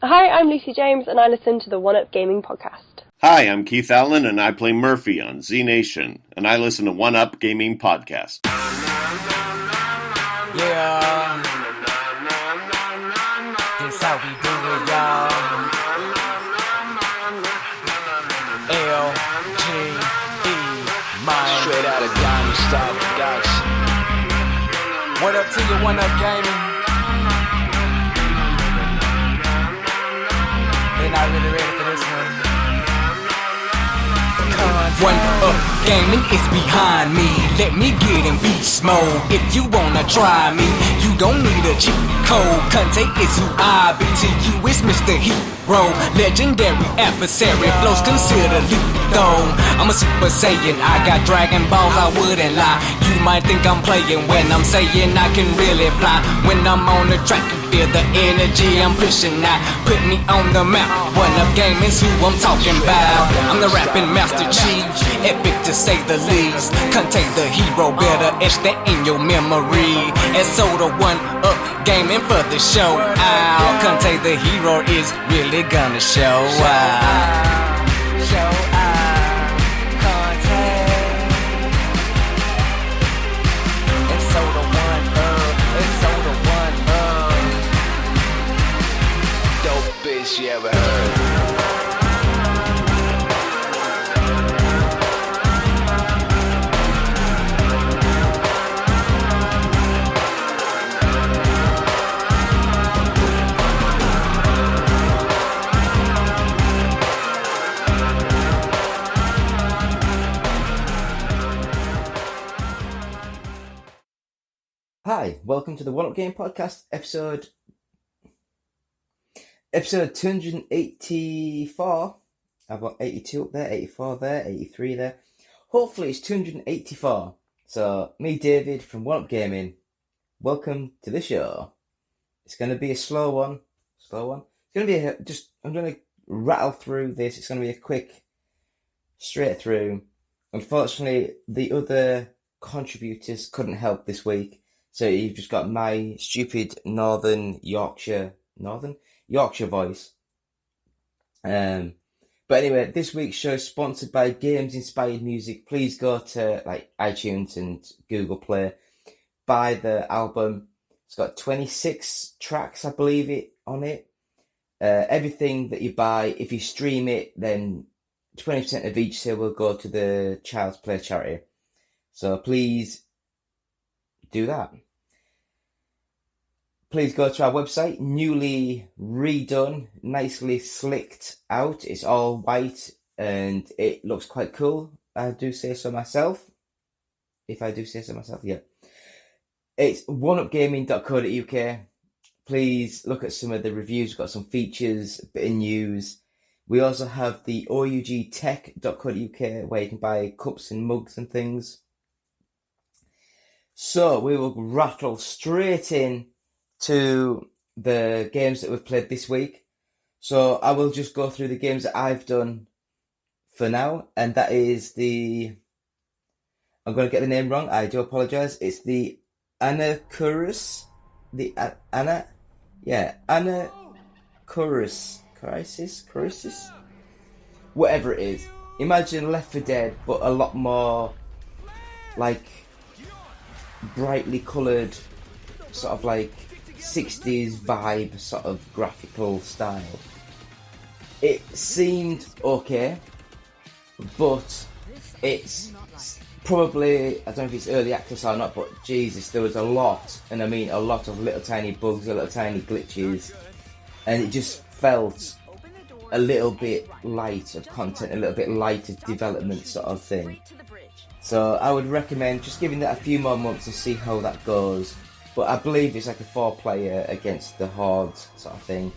Hi, I'm Lucy James, and I listen to the One Up Gaming podcast. Hi, I'm Keith Allen, and I play Murphy on Z Nation, and I listen to One Up Gaming podcast. Yeah, this how we do it, y'all. L-G-E, man. Straight out of Diamond Style Production. What up to you, One Up Gaming? They're not really ready for this one. One Up Gaming is behind me. Let me get in beast mode. If you wanna try me, you don't need a cheat code. Conte is who I be. To you it's Mr. Hero, legendary adversary. Flows consider lethal. I'm a Super Saiyan. I got Dragon Balls, I wouldn't lie. You might think I'm playing when I'm saying I can really fly. When I'm on the track, you feel the energy I'm pushing out. Put me on the map. One Up Gaming's who I'm talking about. I'm the rapping Master Chief, epic to say the least. Contain the hero, better etch that in your memory. And so the One Up Gaming for the show out. Contain the hero is really gonna show out. Show out. Contain. And so the One Up. And so the One Up. Dope bitch you ever heard. Hi, welcome to the One Up Game Podcast, episode 284. I've got 82 up there, 84 there, 83 there. Hopefully it's 284. So, me, David, from One Up Gaming, welcome to the show. It's going to be a slow one. It's going to be I'm going to rattle through this. It's going to be a quick, straight through. Unfortunately, the other contributors couldn't help this week. So you've just got my stupid Yorkshire voice. But anyway, this week's show is sponsored by Games Inspired Music. Please go to iTunes and Google Play. Buy the album. It's got 26 tracks, I believe, on it. Everything that you buy, if you stream it, then 20% of each sale will go to the Child's Play charity. So please do that. Please go to our website, newly redone, nicely slicked out. It's all white and it looks quite cool. I do say so myself. If I do say so myself, yeah. It's oneupgaming.co.uk. Please look at some of the reviews. We've got some features, a bit of news. We also have the ougtech.co.uk where you can buy cups and mugs and things. So we will rattle straight in to the games that we've played this week. So I will just go through the games that I've done for now, and that is I'm going to get the name wrong, I do apologise. It's the Anacrusis, Anacrusis, whatever it is. Imagine Left 4 Dead, but a lot more like brightly coloured, sort of like 60s vibe, sort of graphical style. It seemed okay, but it's probably, I don't know if it's early access or not, but Jesus, there was a lot, and I mean a lot of little tiny bugs, little tiny glitches, and it just felt a little bit light of content, a little bit light of development sort of thing. So I would recommend just giving that a few more months and see how that goes. But I believe it's like a 4-player against the Horde sort of thing.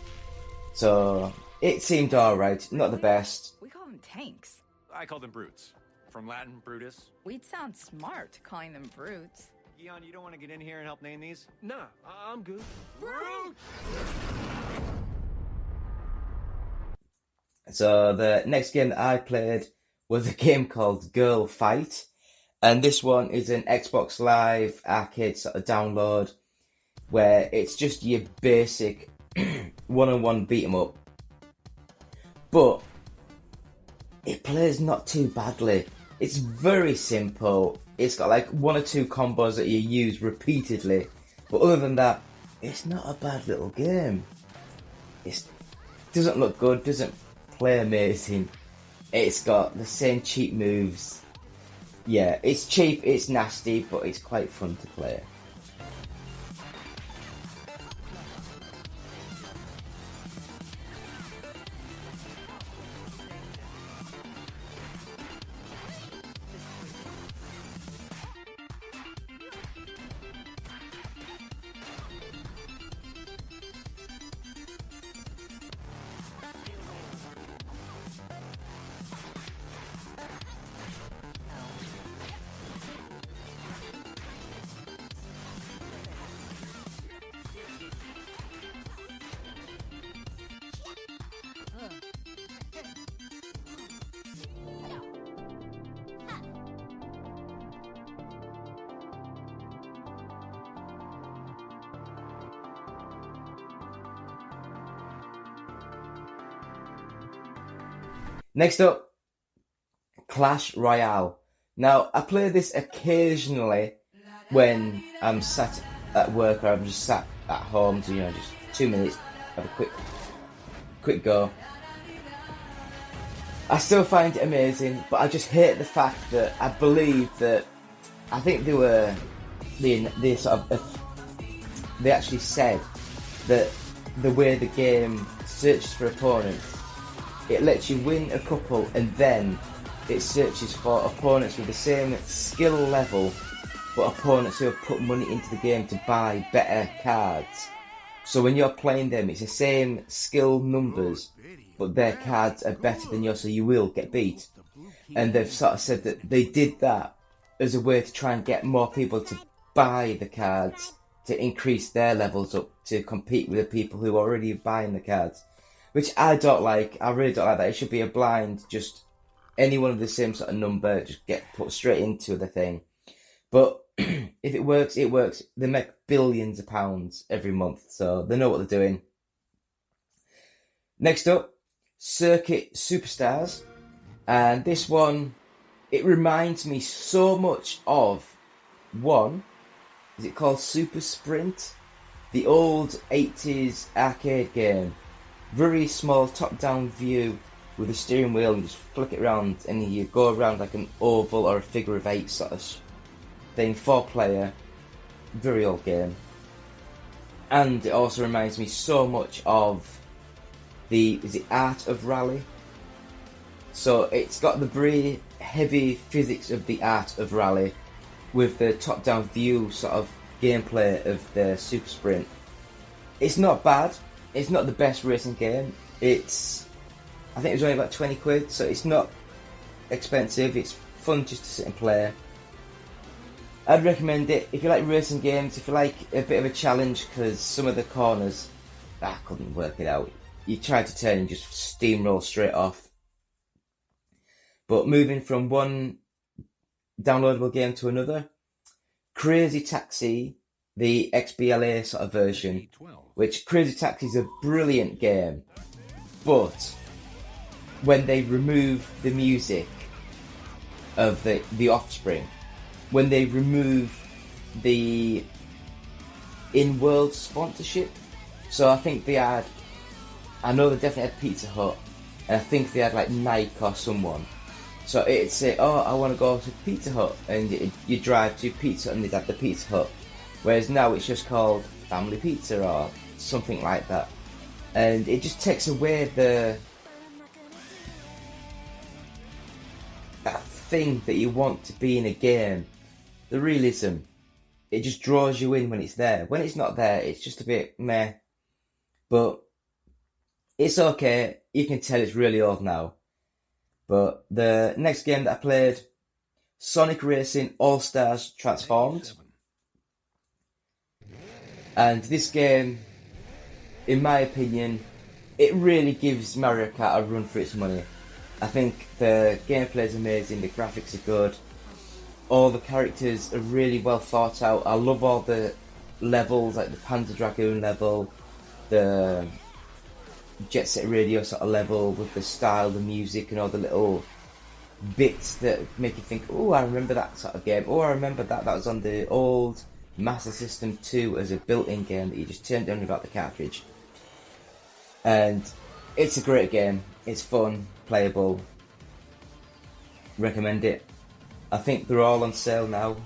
So it seemed alright, not the best. We call them tanks. I call them brutes. From Latin, Brutus. We'd sound smart calling them brutes. Eon, you don't want to get in here and help name these? Nah, I'm good. Brute! So the next game that I played was a game called Girl Fight. And this one is an Xbox Live arcade sort of download where it's just your basic one-on-one beat 'em up. But it plays not too badly. It's very simple. It's got like 1 or 2 combos that you use repeatedly. But other than that, it's not a bad little game. It doesn't look good, doesn't play amazing. It's got the same cheap moves. Yeah, it's cheap, it's nasty, but it's quite fun to play. Next up, Clash Royale. Now, I play this occasionally when I'm sat at work or I'm just sat at home, so, just 2 minutes, have a quick go. I still find it amazing, but I just hate the fact that I believe that, I think they actually said that the way the game searches for opponents, it lets you win a couple and then it searches for opponents with the same skill level, but opponents who have put money into the game to buy better cards. So when you're playing them, it's the same skill numbers, but their cards are better than yours, so you will get beat. And they've sort of said that they did that as a way to try and get more people to buy the cards, to increase their levels up, to compete with the people who are already buying the cards. Which I don't like. I really don't like that. It should be a blind, just anyone of the same sort of number, just get put straight into the thing. But if it works, it works. They make billions of pounds every month, so they know what they're doing. Next up, Circuit Superstars. And this one, it reminds me so much of one. Is it called Super Sprint? The old 80s arcade game. Very small top-down view with a steering wheel, and you just flick it around and you go around like an oval or a figure of 8 sort of thing. 4-player, very old game. And it also reminds me so much of the Art of Rally. So it's got the very heavy physics of the Art of Rally with the top-down view sort of gameplay of the Super Sprint. It's not bad. It's not the best racing game. I think it was only about 20 quid, so it's not expensive. It's fun just to sit and play. I'd recommend it if you like racing games, if you like a bit of a challenge, because some of the corners, I couldn't work it out. You try to turn and just steamroll straight off. But moving from one downloadable game to another, Crazy Taxi, the XBLA sort of version, which Crazy Taxi is a brilliant game, but when they remove the music of the Offspring, when they remove the in-world sponsorship, so I think they had, I know they definitely had Pizza Hut, and I think they had like Nike or someone. So it'd say, oh, I want to go to Pizza Hut, and you drive to Pizza Hut and they'd have the Pizza Hut. Whereas now it's just called Family Pizza or something like that. And it just takes away that thing that you want to be in a game. The realism. It just draws you in when it's there. When it's not there, it's just a bit meh. But it's okay. You can tell it's really old now. But the next game that I played, Sonic Racing All-Stars Transformed. And this game, in my opinion, it really gives Mario Kart a run for its money. I think the gameplay is amazing, the graphics are good, all the characters are really well thought out. I love all the levels, like the Panzer Dragoon level, the Jet Set Radio sort of level with the style, the music, and all the little bits that make you think, oh, I remember that sort of game. Oh, I remember that was on the old Master System 2 as a built-in game that you just turned on without the cartridge. And it's a great game. It's fun, playable. Recommend it. I think they're all on sale now.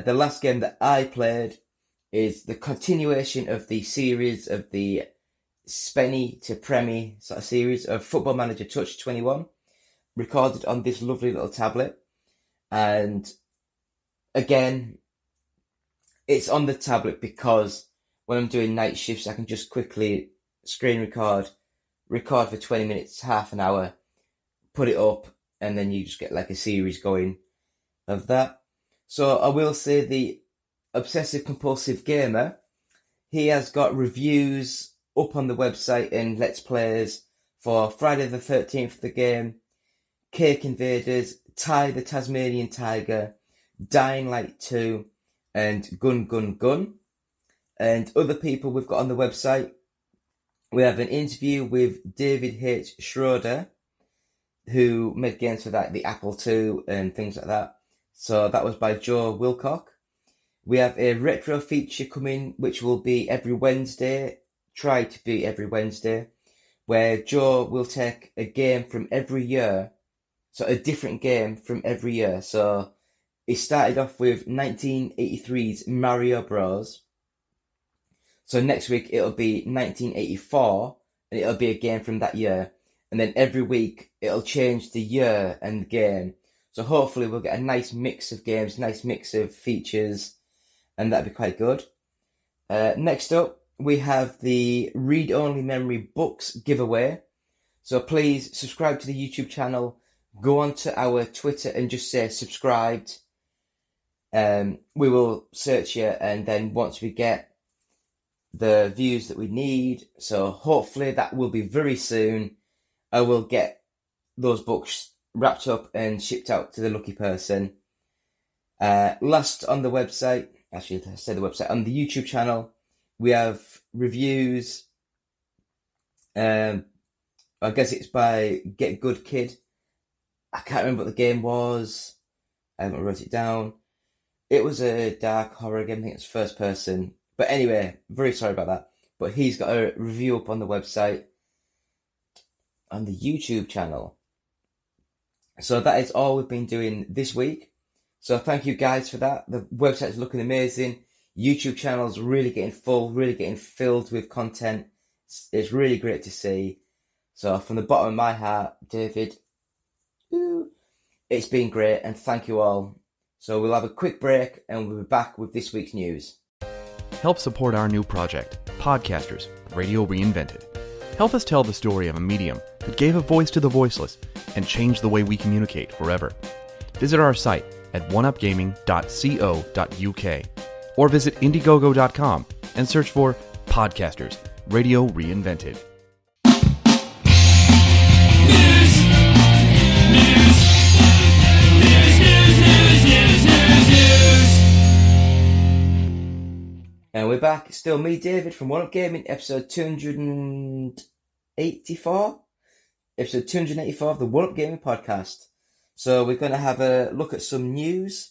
The last game that I played is the continuation of the series of the Spenny to Premi sort of series of Football Manager Touch 21, recorded on this lovely little tablet. And again, it's on the tablet because when I'm doing night shifts, I can just quickly screen record for 20 minutes, half an hour, put it up, and then you just get like a series going of that. So I will say the Obsessive Compulsive Gamer, he has got reviews up on the website and Let's Plays for Friday the 13th, the game, Cake Invaders, Ty the Tasmanian Tiger, Dying Light 2, and Gun Gun Gun. And other people we've got on the website, we have an interview with David H. Schroeder, who made games for that, the Apple II and things like that. So that was by Joe Wilcock. We have a retro feature coming, which will be every Wednesday, try to be every Wednesday, where Joe will take a game from every year, so a different game from every year. So he started off with 1983's Mario Bros. So next week it'll be 1984, and it'll be a game from that year. And then every week it'll change the year and the game. So hopefully we'll get a nice mix of games, nice mix of features, and that'd be quite good. Next up, we have the read-only memory books giveaway. So please subscribe to the YouTube channel, go on to our Twitter and just say subscribed. We will search you, and then once we get the views that we need, so hopefully that will be very soon, I will get those books wrapped up and shipped out to the lucky person. Last on the website, actually I say the website, on the YouTube channel, we have reviews. I guess it's by Get Good Kid. I can't remember what the game was. I haven't wrote it down. It was a dark horror game, I think it's first person. But anyway, very sorry about that. But he's got a review up on the website, on the YouTube channel. So that is all we've been doing this week. So thank you guys for that. The website is looking amazing. YouTube channel's really getting full, really getting filled with content. It's really great to see. So from the bottom of my heart, David, it's been great, and thank you all. So we'll have a quick break and we'll be back with this week's news. Help support our new project, Podcasters, Radio Reinvented. Help us tell the story of a medium that gave a voice to the voiceless and changed the way we communicate forever. Visit our site at oneupgaming.co.uk or visit indiegogo.com and search for Podcasters, Radio Reinvented. And we're back. It's still me, David, from One Up Gaming, episode 284. Episode 284 of the One Up Gaming podcast. So we're going to have a look at some news.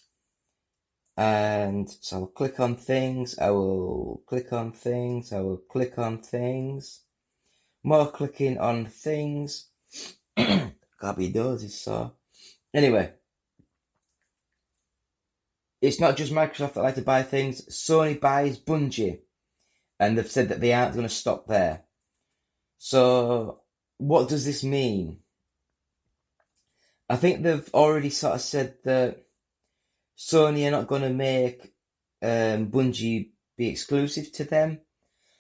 And so I'll click on things. I will click on things. I will click on things. More clicking on things. Can't be dozy, so. Anyway. It's not just Microsoft that like to buy things. Sony buys Bungie. and they've said that they aren't going to stop there. So what does this mean? I think they've already sort of said that Sony are not going to make Bungie be exclusive to them.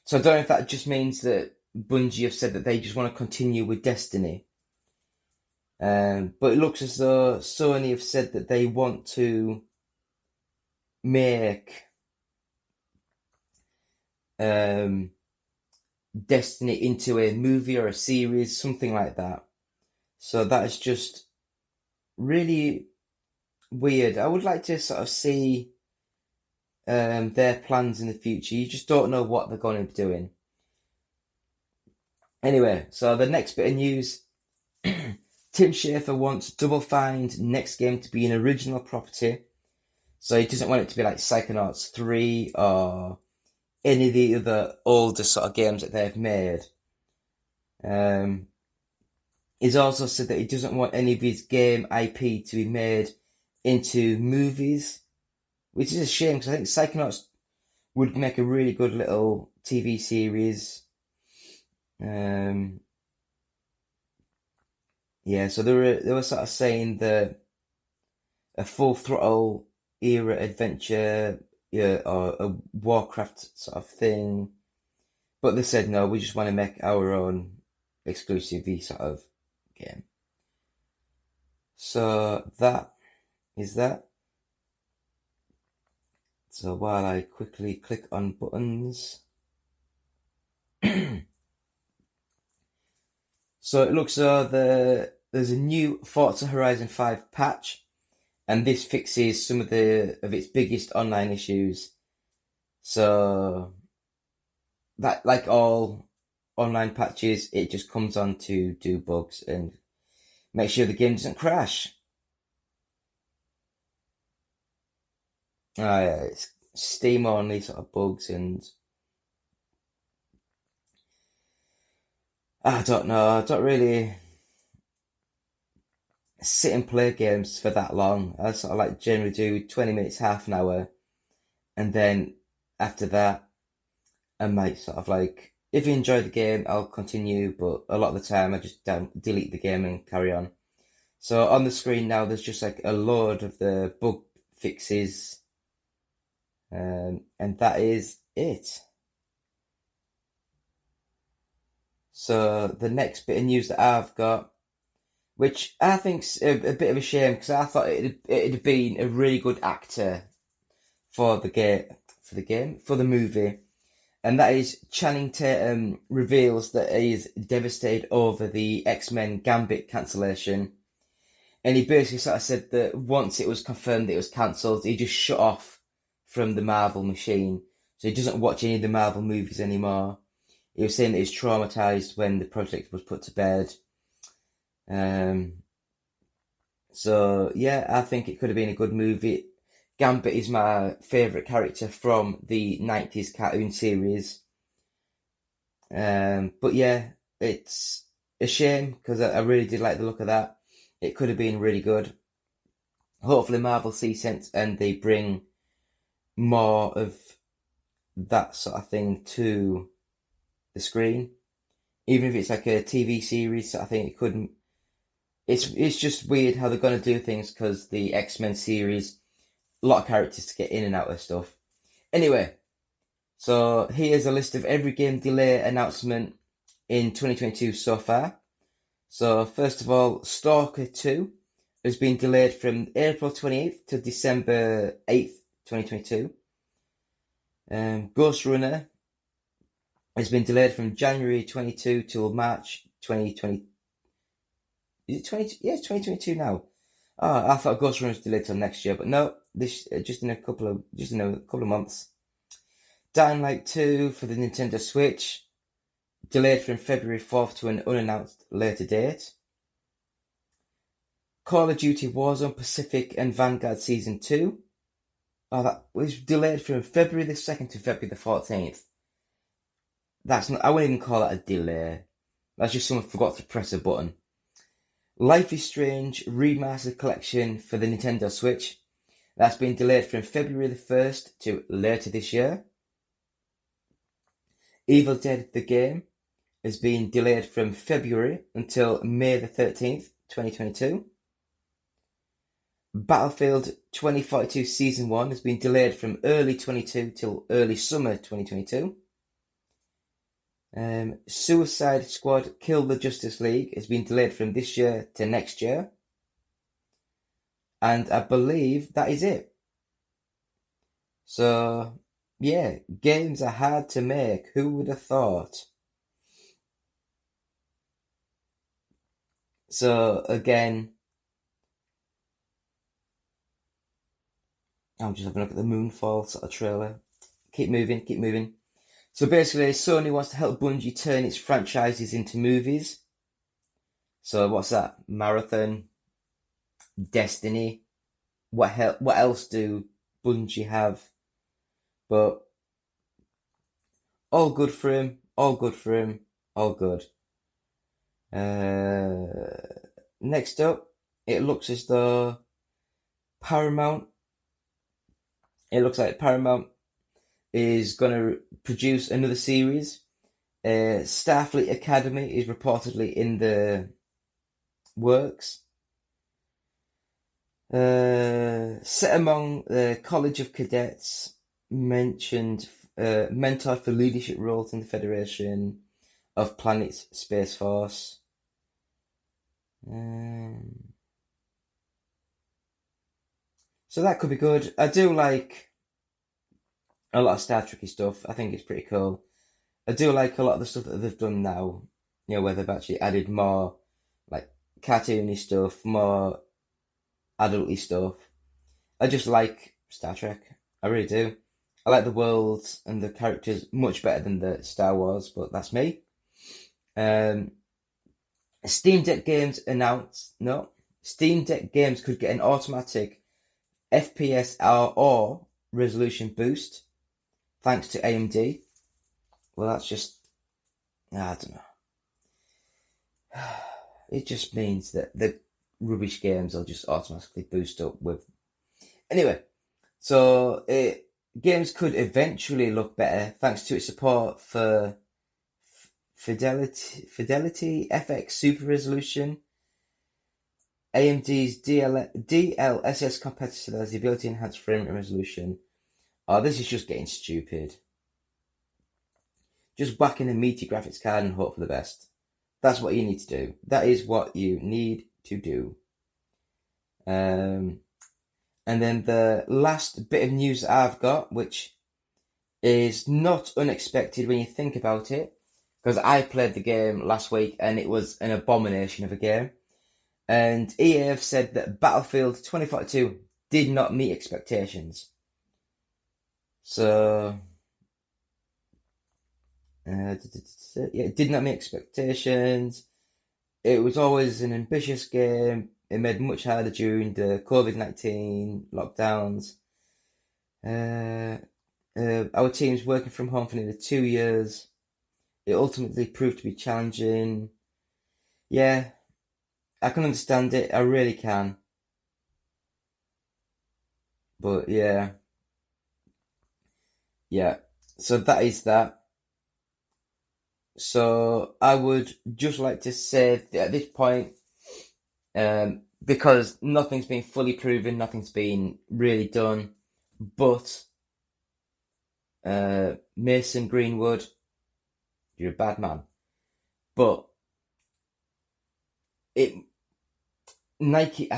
So I don't know if that just means that Bungie have said that they just want to continue with Destiny. But it looks as though Sony have said that they want to make Destiny into a movie or a series, something like that. So that is just really weird. I would like to sort of see their plans in the future. You just don't know what they're going to be doing. Anyway, so the next bit of news. Tim Schafer wants Double Fine's next game to be an original property. So he doesn't want it to be like Psychonauts 3 or any of the other older sort of games that they've made. He's also said that he doesn't want any of his game IP to be made into movies, which is a shame because I think Psychonauts would make a really good little TV series. Yeah, so they were sort of saying that a Full Throttle era adventure, or a Warcraft sort of thing, but they said no, we just want to make our own exclusive sort of game. So that is that. So while I quickly click on buttons. So it looks like there's a new Forza Horizon 5 patch, and this fixes some of its biggest online issues. So that, like all online patches, it just comes on to do bugs and make sure the game doesn't crash. Yeah, it's Steam only sort of bugs, and I don't know, I don't really sit and play games for that long. I sort of like generally do 20 minutes, half an hour, and then after that I might sort of like, if you enjoy the game, I'll continue, but a lot of the time I just delete the game and carry on. So on the screen now there's just like a load of the bug fixes, and that is it. So the next bit of news that I've got, which I think's a bit of a shame because I thought it'd have been a really good actor for the movie, and that is Channing Tatum reveals that he is devastated over the X-Men Gambit cancellation, and he basically sort of said that once it was confirmed that it was cancelled, he just shut off from the Marvel machine, so he doesn't watch any of the Marvel movies anymore. He was saying that he's traumatized when the project was put to bed. So yeah, I think it could have been a good movie. Gambit is my favourite character from the 90s cartoon series. But yeah, it's a shame because I really did like the look of that. It could have been really good. Hopefully Marvel see sense and they bring more of that sort of thing to the screen, even if it's like a TV series. I think it couldn't. It's just weird how they're going to do things because the X-Men series, a lot of characters to get in and out of stuff. Anyway, so here's a list of every game delay announcement in 2022 so far. So first of all, Stalker 2 has been delayed from April 28th to December 8th, 2022. Ghost Runner has been delayed from January 22 till March 2020. Is it 20? Yeah, it's 2022 now. Oh, I thought Ghost Runner was delayed till next year, but no, this just in a couple of months. Dying Light 2 for the Nintendo Switch, delayed from February 4th to an unannounced later date. Call of Duty Warzone Pacific and Vanguard Season 2. Oh, that was delayed from February the 2nd to February the 14th. I wouldn't even call that a delay. That's just someone forgot to press a button. Life is Strange Remastered Collection for the Nintendo Switch. That's been delayed from February the 1st to later this year. Evil Dead the game has been delayed from February until May the 13th, 2022. Battlefield 2042 Season 1 has been delayed from early 22 till early summer 2022. Suicide Squad Kill the Justice League has been delayed from this year to next year. And I believe that is it. So, yeah, games are hard to make. Who would have thought? So, again, I'm just having a look at the Moonfall sort of trailer. Keep moving. So basically, Sony wants to help Bungie turn its franchises into movies. So what's that? Marathon, Destiny. What else do Bungie have? But all good for him. All good. Next up, it looks as though Paramount. It looks like Paramount is going to produce another series. Starfleet Academy is reportedly in the works. Set among the College of Cadets, mentioned mentor for leadership roles in the Federation of Planets Space Force. So that could be good. I do like a lot of Star Trek stuff. I think it's pretty cool. I do like a lot of the stuff that they've done now. You know, where they've actually added more like cartoony stuff, more adulty stuff. I just like Star Trek. I really do. I like the worlds and the characters much better than the Star Wars, but that's me. Steam Deck games announced. No. Steam Deck games could get an automatic FPS or resolution boost thanks to AMD. Well, that's just, I don't know. It just means that the rubbish games will just automatically boost up with. Anyway, so games could eventually look better thanks to its support for Fidelity FX Super Resolution. AMD's DLSS competitor has the ability to enhance frame rate resolution. Oh, this is just getting stupid. Just whack in a meaty graphics card and hope for the best. That's what you need to do. That is what you need to do. And then the last bit of news I've got, which is not unexpected when you think about it, because I played the game last week and it was an abomination of a game. And EA have said that Battlefield 2042 did not meet expectations. So, it did not meet expectations. It was always an ambitious game. It made much harder during the COVID-19 lockdowns. Our team's working from home for nearly 2 years. It ultimately proved to be challenging. Yeah, I can understand it. I really can. But yeah. So that is that. So I would just like to say that at this point, because nothing's been fully proven, nothing's been really done, but Mason Greenwood, you're a bad man. But I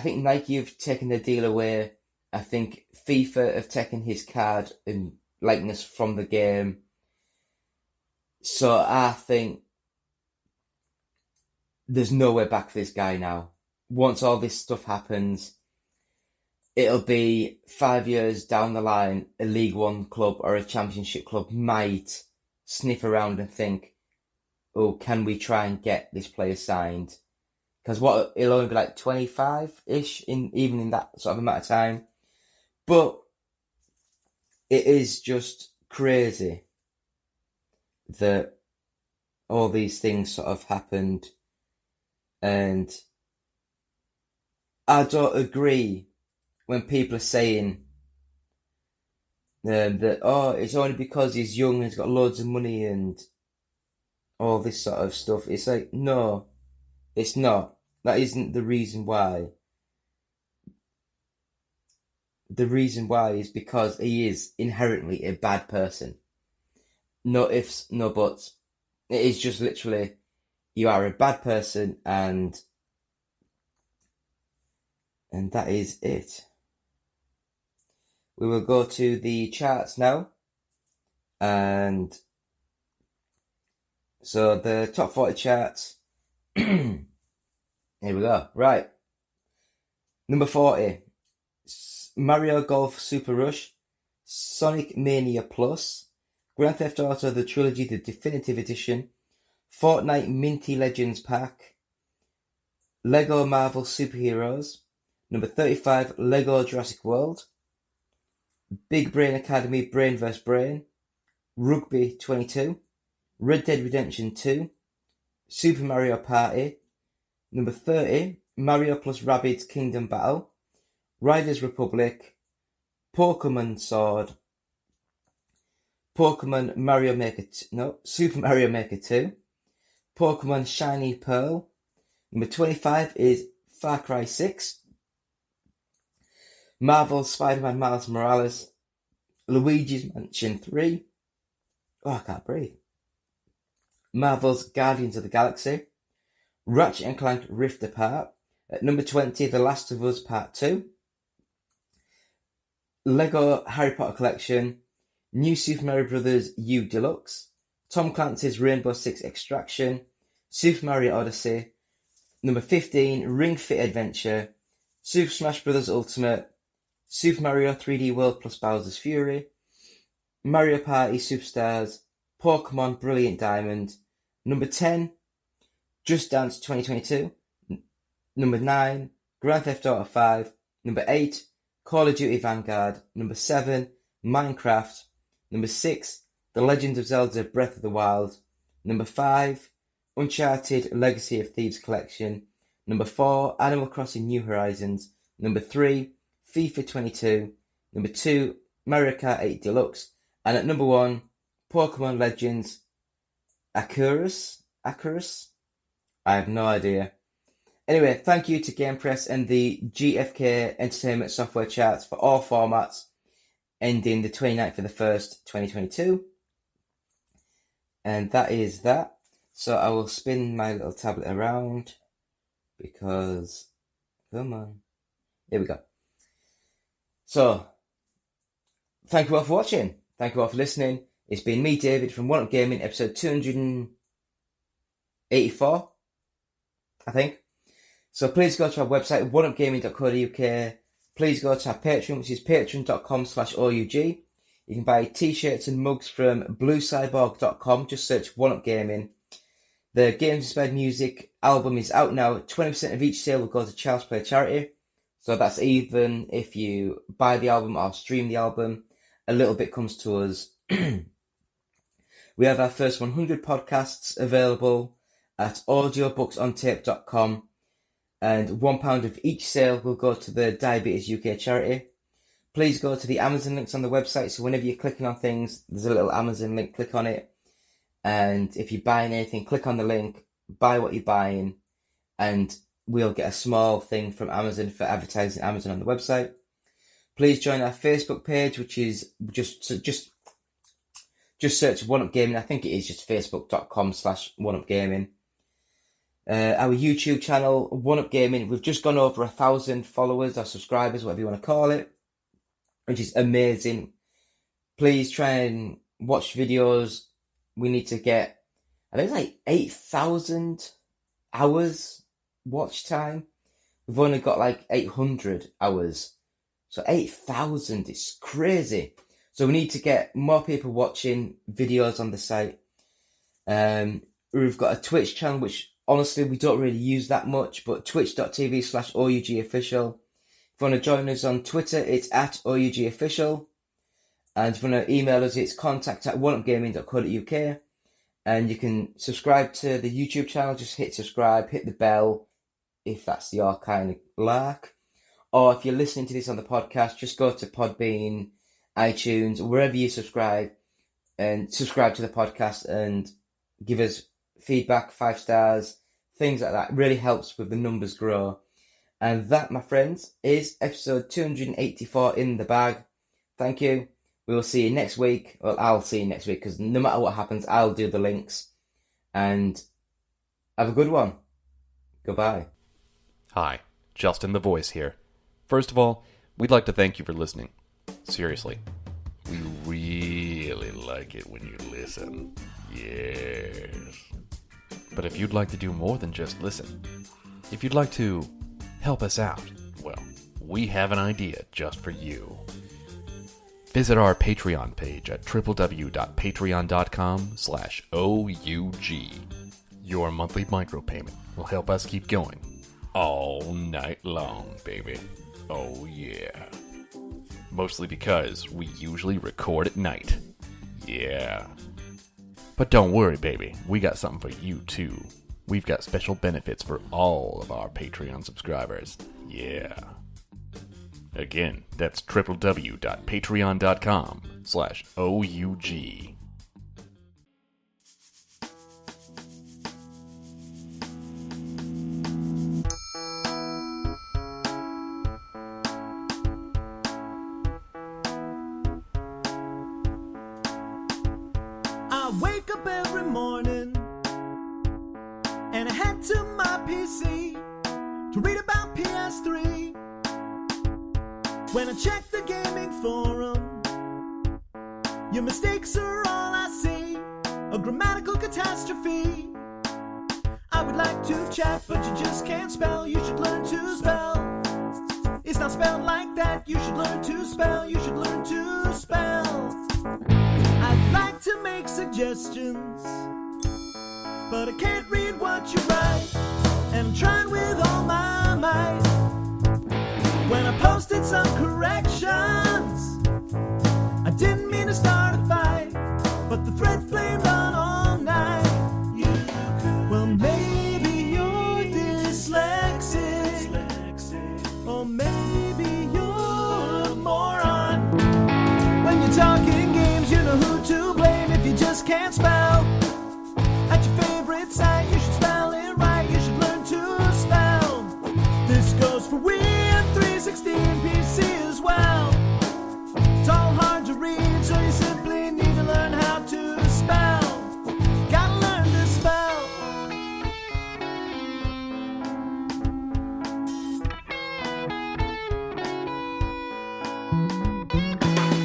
think Nike have taken their deal away. I think FIFA have taken his card and likeness from the game. So I think there's no way back for this guy now. Once all this stuff happens, it'll be 5 years down the line, a League One club or a Championship club might sniff around and think, oh, can we try and get this player signed? Because it'll only be like 25-ish, even in that sort of amount of time. But it is just crazy that all these things sort of happened. And I don't agree when people are saying that, oh, it's only because he's young and he's got loads of money and all this sort of stuff. It's like, no, it's not. That isn't the reason why. The reason why is because he is inherently a bad person. No ifs, no buts. It is just literally, you are a bad person, and that is it. We will go to the charts now. And so the top 40 charts. Here we go. Right. Number 40. Mario Golf Super Rush, Sonic Mania Plus, Grand Theft Auto The Trilogy The Definitive Edition, Fortnite Minty Legends Pack, Lego Marvel Superheroes, number 35 Lego Jurassic World, Big Brain Academy Brain vs. Brain, Rugby 22, Red Dead Redemption 2, Super Mario Party, number 30 Mario plus Rabbids Kingdom Battle, Riders Republic, Pokemon Sword, Pokemon Mario Maker Super Mario Maker 2, Pokemon Shiny Pearl. Number 25 is Far Cry 6, Marvel's Spider-Man Miles Morales, Luigi's Mansion 3, I can't breathe, Marvel's Guardians of the Galaxy, Ratchet & Clank Rift Apart. At number 20, The Last of Us Part 2, Lego Harry Potter Collection, New Super Mario Bros. U Deluxe, Tom Clancy's Rainbow Six Extraction, Super Mario Odyssey, number 15, Ring Fit Adventure, Super Smash Bros. Ultimate, Super Mario 3D World plus Bowser's Fury, Mario Party Superstars, Pokemon Brilliant Diamond, number 10, Just Dance 2022, number 9, Grand Theft Auto 5, number 8, Call of Duty Vanguard, number 7, Minecraft, number 6, The Legend of Zelda Breath of the Wild, number 5, Uncharted Legacy of Thieves Collection, number 4, Animal Crossing New Horizons, number 3, FIFA 22, number 2, Mario Kart 8 Deluxe, and at number 1, Pokemon Legends Anacrusis? I have no idea. Anyway, thank you to Game Press and the GFK Entertainment Software Charts for all formats, ending the 29th of the 1st, 2022. And that is that. So I will spin my little tablet around because, come on, here we go. So, thank you all for watching. Thank you all for listening. It's been me, David, from One Up Gaming, episode 284, I think. So please go to our website, oneupgaming.co.uk. Please go to our Patreon, which is patreon.com/OUG. You can buy t-shirts and mugs from bluecyborg.com. Just search One Up Gaming. The Games Inspired Music album is out now. 20% of each sale will go to Child's Play charity. So that's even if you buy the album or stream the album, a little bit comes to us. We have our first 100 podcasts available at audiobooksontape.com. And £1 of each sale will go to the Diabetes UK charity. Please go to the Amazon links on the website. So whenever you're clicking on things, there's a little Amazon link, click on it. And if you're buying anything, click on the link, buy what you're buying, and we'll get a small thing from Amazon for advertising Amazon on the website. Please join our Facebook page, which is just search One Up Gaming. I think it is just facebook.com/oneupgaming. Our YouTube channel, One Up Gaming, we've just gone over 1,000 followers or subscribers, whatever you want to call it, which is amazing. Please try and watch videos. We need to get, I think it's like 8,000 hours watch time. We've only got like 800 hours. So 8,000 is crazy. So we need to get more people watching videos on the site. We've got a Twitch channel, which honestly, we don't really use that much, but twitch.tv/OUGofficial. If you want to join us on Twitter, it's @OUGofficial. And if you want to email us, it's contact@oneupgaming.co.uk. And you can subscribe to the YouTube channel. Just hit subscribe, hit the bell, if that's your kind of lark. Or if you're listening to this on the podcast, just go to Podbean, iTunes, wherever you subscribe, and subscribe to the podcast and give us feedback, 5 stars, things like that. It really helps with the numbers grow. And that, my friends, is episode 284 in the bag. Thank you. We will see you next week. Well, I'll see you next week, because no matter what happens, I'll do the links. And have a good one. Goodbye. Hi, Justin the Voice here. First of all, we'd like to thank you for listening. Seriously. We really like it when you listen. Yes. But if you'd like to do more than just listen, if you'd like to help us out, well, we have an idea just for you. Visit our Patreon page at www.patreon.com/OUG. Your monthly micropayment will help us keep going all night long, baby. Oh yeah. Mostly because we usually record at night. Yeah. But don't worry, baby. We got something for you, too. We've got special benefits for all of our Patreon subscribers. Yeah. Again, that's www.patreon.com/OUG. I wake up every morning and I head to my PC to read about PS3. When I check the gaming forum, your mistakes are all I see, a grammatical catastrophe. I would like to chat, but you just can't spell. You should learn to spell. It's not spelled like that. You should learn to spell. You should learn to spell. I'd like to make suggestions, but I can't read what you write, and I'm trying with all my might. When I posted some corrections, I didn't mean to start a fight, but the thread flamed on all night. Well, maybe you're dyslexic, or maybe you're a moron. When you're talking games, you know who to blame if you just can't spell. At your favorite site, you should spell it right. You should learn to spell. This goes for Wii and 360 and PC as well. It's all hard to read, so you simply need to learn how to spell. Gotta learn to spell.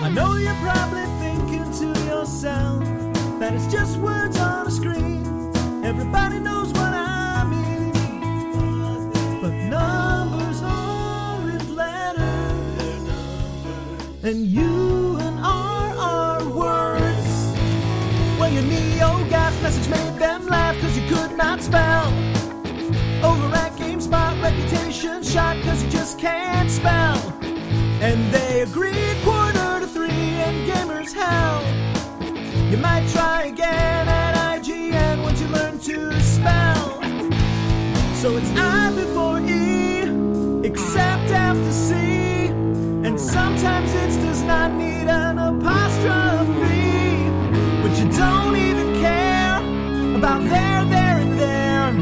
I know you're probably thinking to yourself that it's just words on a screen. Everybody knows what I mean, but numbers aren't letters, and U and R are words. Well, your NeoGAF message made them laugh because you could not spell. Over at GameSpot, reputation shot because you just can't spell. And they agreed 2:45 and gamers hell. You might try again at IGN once you learn to spell. So it's I before E, except after C, and sometimes it does not need an apostrophe. But you don't even care about there, and there.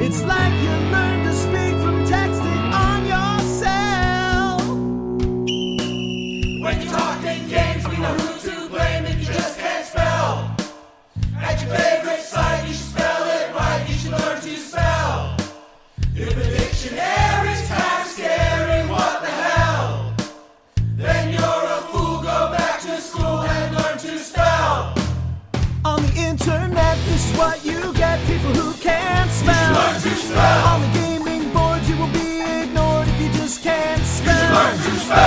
It's like you learn to speak from texting on your cell. When you're talking games, we know who to blame if you just can't spell. At your favorite site, you should spell it right. You should learn to spell. If a dictionary's kind of scary, what the hell? Then you're a fool. Go back to school and learn to spell. On the internet, this is what you get. People who can't spell. You should learn to spell. On the gaming boards, you will be ignored if you just can't spell. You should learn to spell.